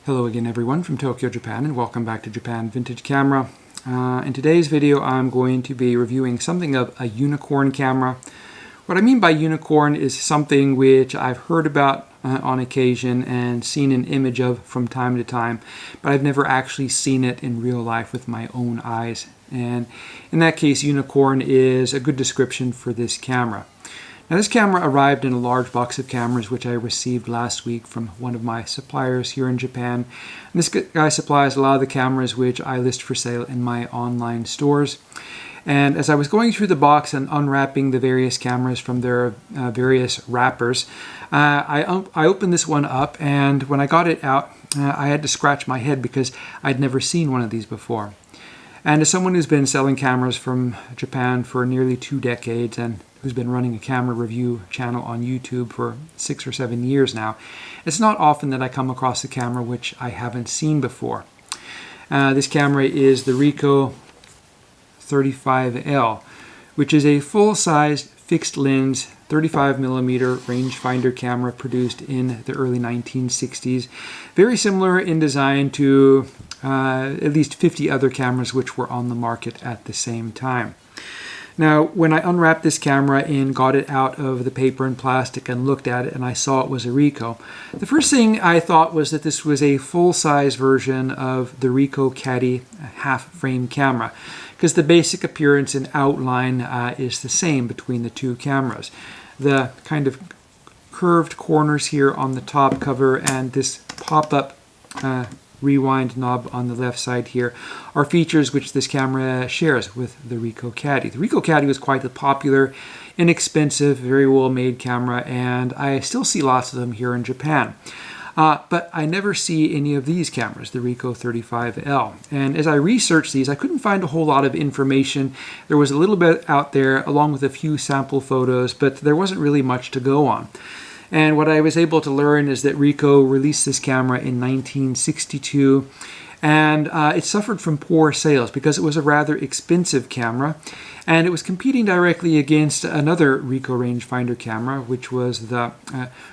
Hello again everyone from Tokyo, Japan, and welcome back to Japan Vintage Camera. In today's video I'm going to be reviewing something of a unicorn camera. What I mean by unicorn is something which I've heard about on occasion and seen an image of from time to time, but I've never actually seen it in real life with my own eyes. And in that case, unicorn is a good description for this camera. Now, this camera arrived in a large box of cameras which I received last week from one of my suppliers here in Japan. And this guy supplies a lot of the cameras which I list for sale in my online stores. And as I was going through the box and unwrapping the various cameras from their various wrappers, I opened this one up, and when I got it out, I had to scratch my head because I'd never seen one of these before. And as someone who's been selling cameras from Japan for nearly 2 decades and who's been running a camera review channel on YouTube for 6 or 7 years now, it's not often that I come across a camera which I haven't seen before. This camera is the Ricoh 35L, which is a full-size fixed lens 35mm rangefinder camera produced in the early 1960s. Very similar in design to at least 50 other cameras which were on the market at the same time. Now, when I unwrapped this camera and got it out of the paper and plastic and looked at it and I saw it was a Ricoh, the first thing I thought was that this was a full-size version of the Ricoh Caddy half-frame camera, because the basic appearance and outline is the same between the two cameras. The kind of curved corners here on the top cover and this pop-up rewind knob on the left side here are features which this camera shares with the Ricoh Caddy. The Ricoh Caddy was quite a popular, inexpensive, very well-made camera, and I still see lots of them here in Japan. But I never see any of these cameras, the Ricoh 35L. And as I researched these, I couldn't find a whole lot of information. There was a little bit out there along with a few sample photos, but there wasn't really much to go on. And what I was able to learn is that Ricoh released this camera in 1962, and it suffered from poor sales because it was a rather expensive camera, and it was competing directly against another Ricoh rangefinder camera, which was the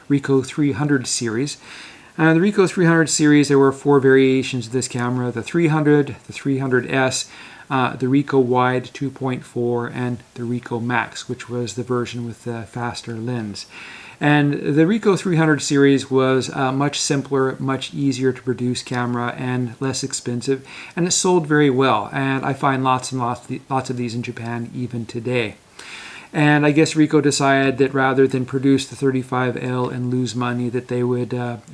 Ricoh 300 series. The Ricoh 300 series, there were 4 variations of this camera: the 300, the 300S, the Ricoh Wide 2.4, and the Ricoh Max, which was the version with the faster lens. And the Ricoh 300 series was a much simpler, much easier to produce camera and less expensive, and it sold very well. And I find lots and lots of these in Japan even today. And I guess Ricoh decided that rather than produce the 35L and lose money, that they would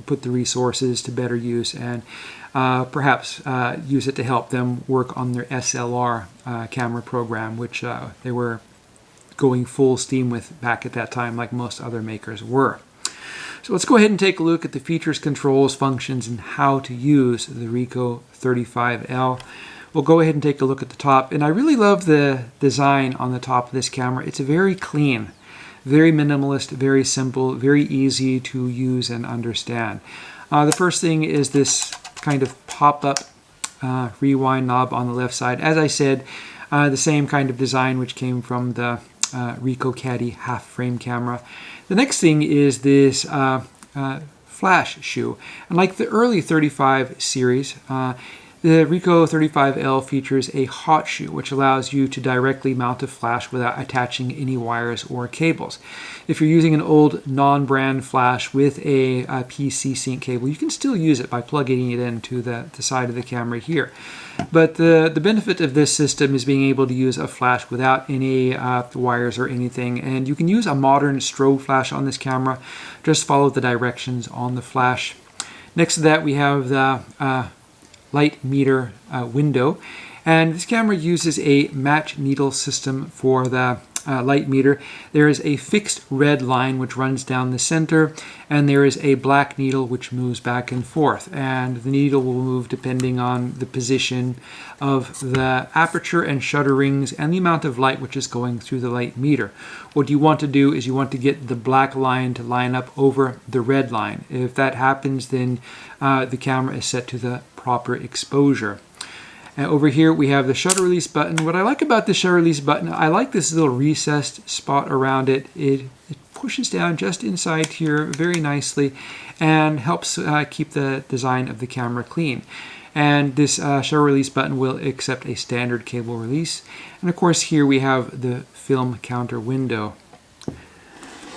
put the resources to better use and perhaps use it to help them work on their SLR camera program, which they were going full steam with back at that time, like most other makers were. So let's go ahead and take a look at the features, controls, functions, and how to use the Ricoh 35L. We'll go ahead and take a look at the top, and I really love the design on the top of this camera. It's very clean, very minimalist, very simple, very easy to use and understand. The first thing is this kind of pop-up rewind knob on the left side. As I said, the same kind of design which came from the Ricoh Caddy half-frame camera. The next thing is this flash shoe. And like the early 35 series, the Ricoh 35L features a hot shoe, which allows you to directly mount a flash without attaching any wires or cables. If you're using an old non-brand flash with a PC sync cable, you can still use it by plugging it into the side of the camera here. But the benefit of this system is being able to use a flash without any wires or anything. And you can use a modern strobe flash on this camera. Just follow the directions on the flash. Next to that, we have the light meter window, and this camera uses a match needle system for the light meter. There is a fixed red line which runs down the center, and there is a black needle which moves back and forth, and the needle will move depending on the position of the aperture and shutter rings and the amount of light which is going through the light meter. What you want to do is you want to get the black line to line up over the red line. If that happens, then the camera is set to the proper exposure. And over here we have the shutter release button. What I like about the shutter release button, I like this little recessed spot around it. It pushes down just inside here very nicely and helps keep the design of the camera clean. And this shutter release button will accept a standard cable release. And of course here we have the film counter window.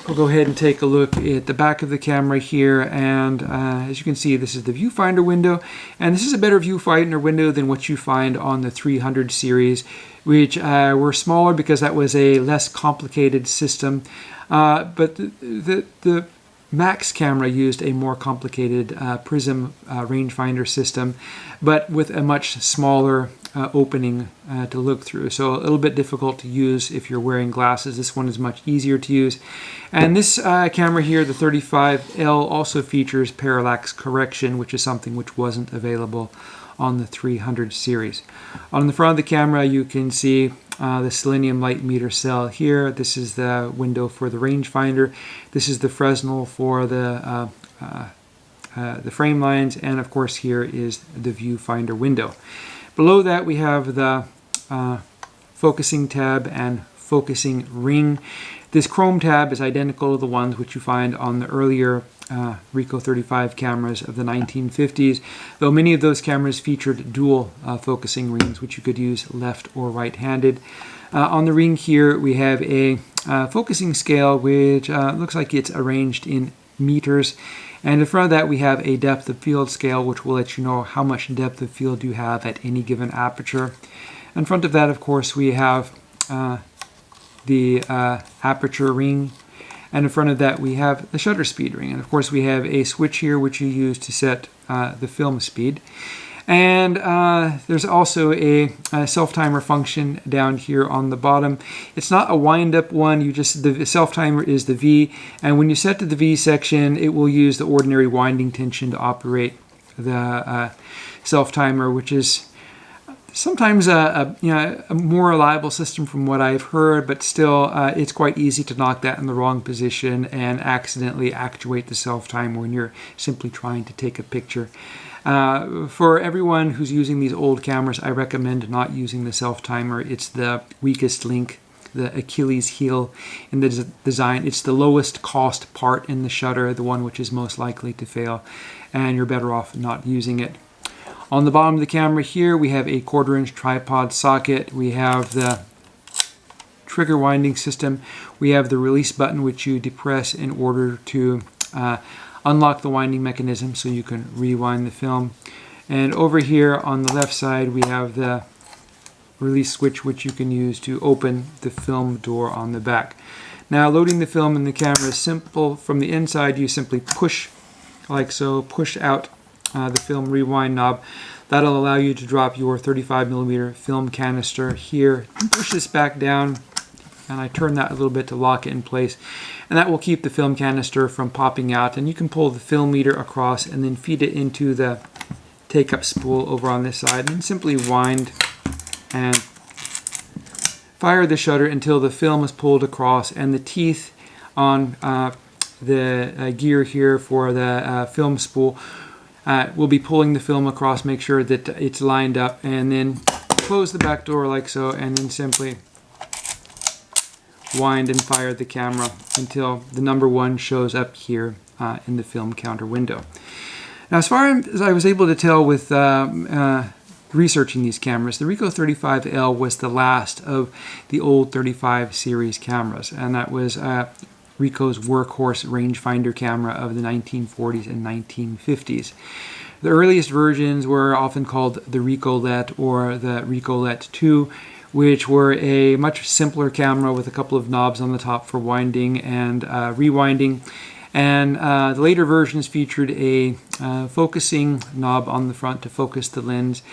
We'll go ahead and take a look at the back of the camera here, and as you can see, this is the viewfinder window, and this is a better viewfinder window than what you find on the 300 series, which were smaller because that was a less complicated system, but the Max camera used a more complicated prism rangefinder system, but with a much smaller opening to look through. So a little bit difficult to use if you're wearing glasses. This one is much easier to use. And this camera here, the 35L, also features parallax correction, which is something which wasn't available on the 300 series. On the front of the camera, you can see the selenium light meter cell here. This is the window for the rangefinder. This is the Fresnel for the frame lines, and of course here is the viewfinder window. Below that we have the focusing tab and focusing ring. This chrome tab is identical to the ones which you find on the earlier Ricoh 35 cameras of the 1950s, though many of those cameras featured dual focusing rings, which you could use left or right-handed. On the ring here we have a focusing scale which looks like it's arranged in meters, and in front of that we have a depth of field scale which will let you know how much depth of field you have at any given aperture. In front of that, of course, we have the aperture ring, and in front of that we have the shutter speed ring, and of course we have a switch here which you use to set the film speed. And there's also a self-timer function down here on the bottom. It's not a wind-up one. The self-timer is the V, and when you set to the V section, it will use the ordinary winding tension to operate the self-timer, which is sometimes a more reliable system from what I've heard, but still it's quite easy to knock that in the wrong position and accidentally actuate the self-timer when you're simply trying to take a picture. For everyone who's using these old cameras, I recommend not using the self-timer. It's the weakest link, the Achilles heel in the design. It's the lowest cost part in the shutter, the one which is most likely to fail, and you're better off not using it. On the bottom of the camera here, we have a 1/4-inch tripod socket. We have the trigger winding system. We have the release button, which you depress in order to unlock the winding mechanism so you can rewind the film. And over here on the left side, we have the release switch, which you can use to open the film door on the back. Now, loading the film in the camera is simple. From the inside, you simply push, like so, push out the film rewind knob. That'll allow you to drop your 35mm film canister here. Push this back down, and I turn that a little bit to lock it in place, and that will keep the film canister from popping out. And you can pull the film meter across and then feed it into the take-up spool over on this side, and then simply wind and fire the shutter until the film is pulled across, and the teeth on the gear here for the film spool we'll be pulling the film across, make sure that it's lined up, and then close the back door like so, and then simply wind and fire the camera until the number 1 shows up here in the film counter window. Now, as far as I was able to tell with researching these cameras, the Ricoh 35L was the last of the old 35 series cameras, and that was Ricoh's workhorse rangefinder camera of the 1940s and 1950s. The earliest versions were often called the Ricoh or the Ricoh 2, which were a much simpler camera with a couple of knobs on the top for winding and rewinding. And the later versions featured a focusing knob on the front to focus the lens.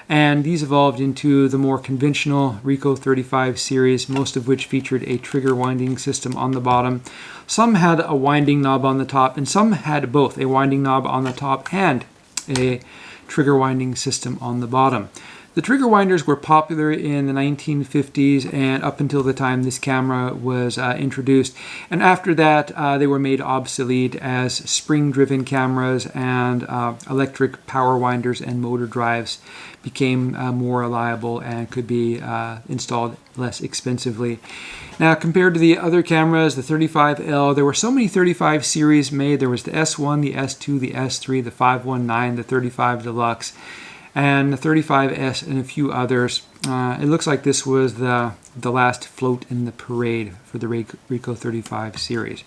And these evolved into the more conventional Ricoh 35 series, most of which featured a trigger winding system on the bottom. Some had a winding knob on the top, and some had both, a winding knob on the top and a trigger winding system on the bottom. The trigger winders were popular in the 1950s and up until the time this camera was introduced. And after that, they were made obsolete as spring-driven cameras and electric power winders and motor drives became more reliable and could be installed less expensively. Now, compared to the other cameras, the 35L, there were so many 35 series made. There was the S1, the S2, the S3, the 519, the 35 Deluxe, and the 35S, and a few others. It looks like this was the last float in the parade for the Ricoh 35 series.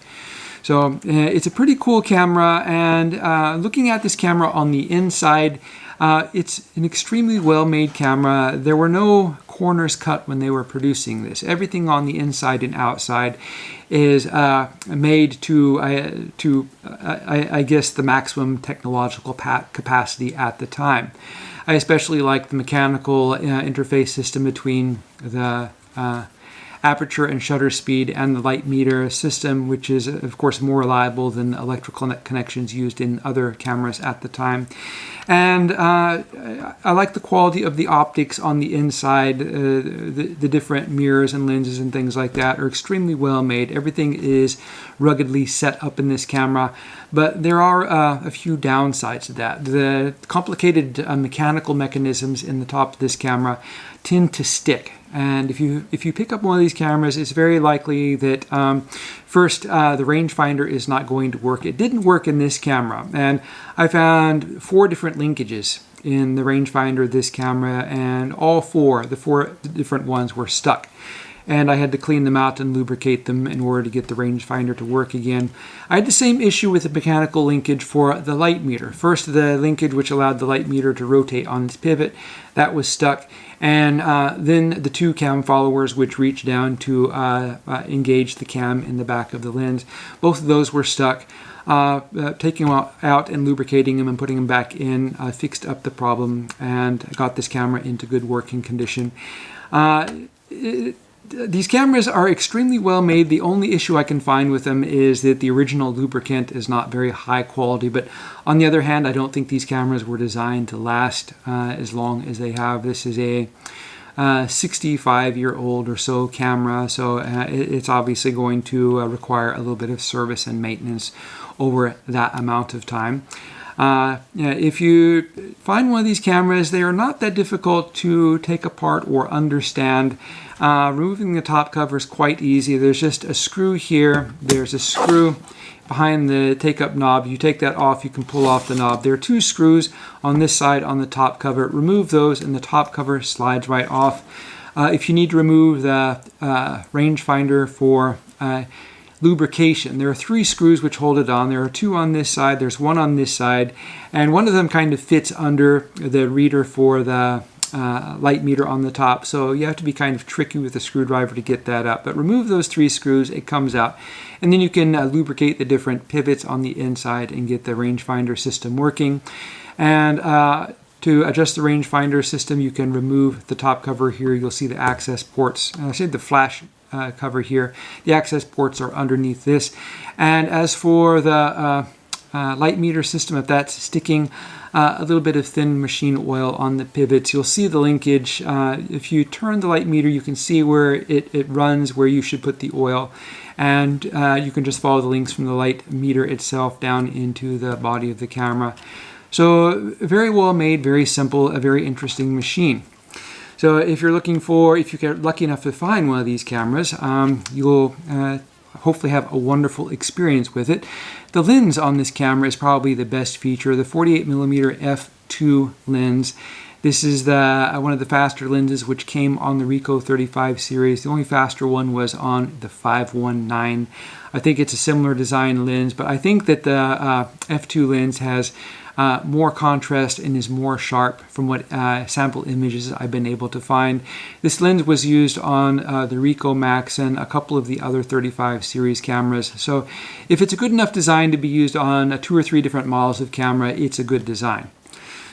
So it's a pretty cool camera, and looking at this camera on the inside, it's an extremely well-made camera. There were no corners cut when they were producing this. Everything on the inside and outside is made to, I guess, the maximum technological capacity at the time. I especially like the mechanical interface system between the aperture and shutter speed and the light meter system, which is of course more reliable than electrical connections used in other cameras at the time. And I like the quality of the optics on the inside. The different mirrors and lenses and things like that are extremely well made. Everything is ruggedly set up in this camera, but there are a few downsides to that. The complicated mechanical mechanisms in the top of this camera tend to stick. And if you pick up one of these cameras, it's very likely that first the rangefinder is not going to work. It didn't work in this camera, and I found 4 different linkages in the rangefinder of this camera, and the four different ones were stuck. And I had to clean them out and lubricate them in order to get the rangefinder to work again. I had the same issue with the mechanical linkage for the light meter. First, the linkage which allowed the light meter to rotate on its pivot, that was stuck. And then the 2 cam followers which reach down to engage the cam in the back of the lens. Both of those were stuck. Taking them out and lubricating them and putting them back in fixed up the problem and got this camera into good working condition. These cameras are extremely well made. The only issue I can find with them is that the original lubricant is not very high quality. But on the other hand, I don't think these cameras were designed to last as long as they have. This is a 65-year-old or so camera, so it's obviously going to require a little bit of service and maintenance over that amount of time. If you find one of these cameras, they are not that difficult to take apart or understand. Removing the top cover is quite easy. There's just a screw here. There's a screw behind the take-up knob. You take that off, you can pull off the knob. There are 2 screws on this side on the top cover. Remove those and the top cover slides right off. If you need to remove the rangefinder for lubrication, there are 3 screws which hold it on. There are 2 on this side, there's 1 on this side, and one of them kind of fits under the reader for the light meter on the top, so you have to be kind of tricky with the screwdriver to get that up. But remove those 3 screws, it comes out, and then you can lubricate the different pivots on the inside and get the rangefinder system working. And to adjust the rangefinder system, you can remove the top cover here. You'll see the access ports. I said the flash cover here. The access ports are underneath this. And as for the light meter system, if that's sticking, a little bit of thin machine oil on the pivots. You'll see the linkage. If you turn the light meter, you can see where it runs, where you should put the oil. And you can just follow the links from the light meter itself down into the body of the camera. So very well made, very simple, a very interesting machine. So if you get lucky enough to find one of these cameras, you'll hopefully have a wonderful experience with it. The lens on this camera is probably the best feature, the 48mm f2 lens. This is one of the faster lenses which came on the Ricoh 35 series. The only faster one was on the 519. I think it's a similar design lens, but I think that the f2 lens has more contrast and is more sharp from what sample images I've been able to find. This lens was used on the Ricoh Max and a couple of the other 35 series cameras. So if it's a good enough design to be used on 2 or 3 different models of camera, it's a good design.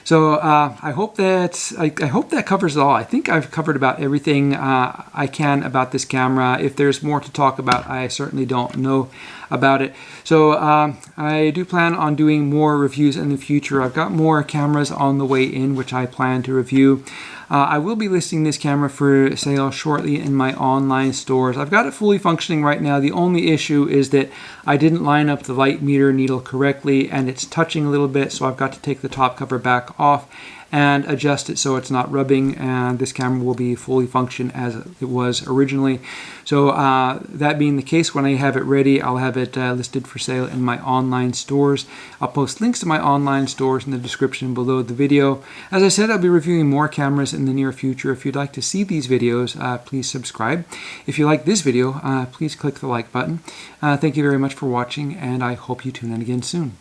So I hope that covers it all. I think I've covered about everything I can about this camera. If there's more to talk about, I certainly don't know about it. So I do plan on doing more reviews in the future. I've got more cameras on the way in which I plan to review. I will be listing this camera for sale shortly in my online stores. I've got it fully functioning right now. The only issue is that I didn't line up the light meter needle correctly, and it's touching a little bit, so I've got to take the top cover back off and adjust it so it's not rubbing, and this camera will be fully functioned as it was originally. So that being the case, when I have it ready, I'll have it listed for sale in my online stores. I'll post links to my online stores in the description below the video. As I said, I'll be reviewing more cameras in the near future. If you'd like to see these videos, please subscribe. If you like this video, please click the like button. Thank you very much for watching, and I hope you tune in again soon.